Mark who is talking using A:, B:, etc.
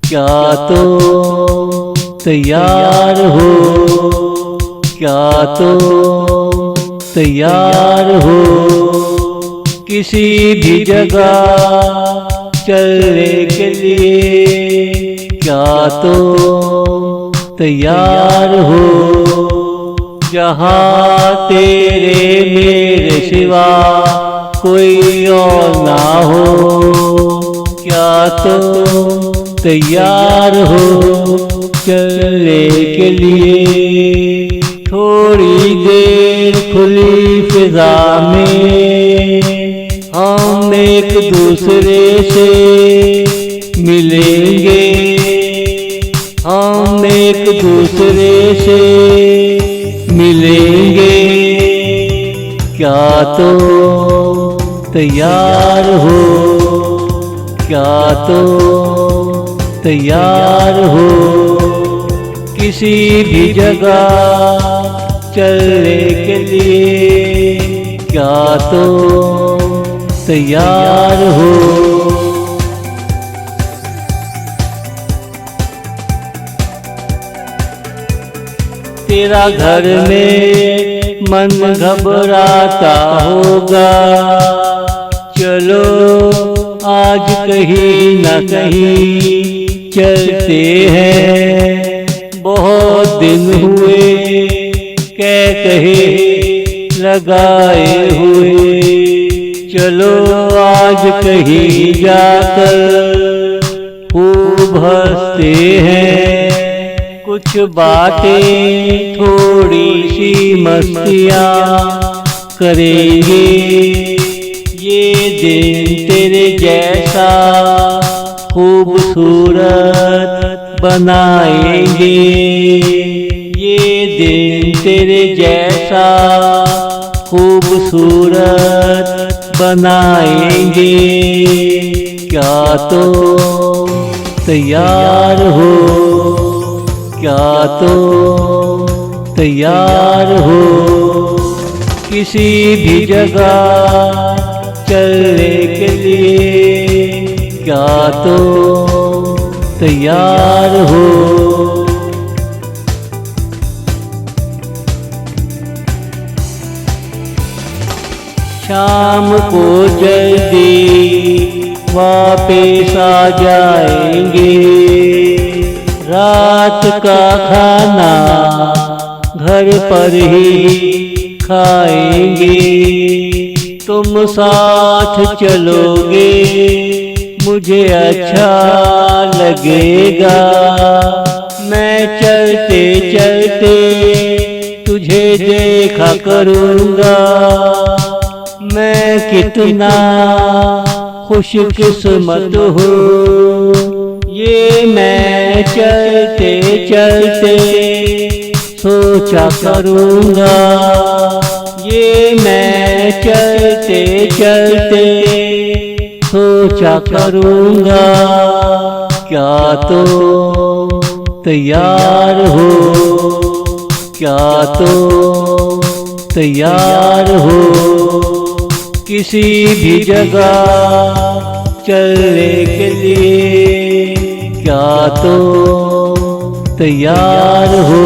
A: क्या तो तैयार हो, क्या तो तैयार हो, किसी भी जगह चलने के लिए क्या तो तैयार हो। जहाँ तेरे मेरे सिवा कोई और ना हो, क्या तो तैयार हो चलने के लिए। थोड़ी देर खुली फिजा में हम एक दूसरे से मिलेंगे, हम एक दूसरे से मिलेंगे। क्या तो तैयार हो, क्या तो तैयार हो, किसी भी जगह चलने के लिए क्या तो तैयार हो। तेरा घर में मन घबराता होगा, चलो आज कहीं न कहीं चलते हैं। बहुत दिन हुए कहे लगाए हुए, चलो आज कहीं जाकर खूब हंसते हैं। कुछ बातें थोड़ी सी मस्तियाँ करेंगे, ये दिन तेरे जैसा खूबसूरत बनाएंगे, ये दिन तेरे जैसा खूबसूरत बनाएंगे। क्या तो तैयार हो, क्या तो तैयार हो, किसी भी जगह चलने के लिए क्या तो तैयार हो। शाम को जल्दी वापस आ जाएंगे, रात का खाना घर पर ही खाएंगे। तुम साथ चलोगे मुझे अच्छा लगेगा, मैं चलते चलते तुझे देखा करूँगा। मैं कितना खुशकिस्मत हूँ, ये मैं चलते चलते सोचा करूँगा, ये मैं चलते चलते सोचा करूँगा। क्या तो तैयार हो, क्या तो तैयार हो, किसी भी जगह चलने के लिए क्या तो तैयार हो।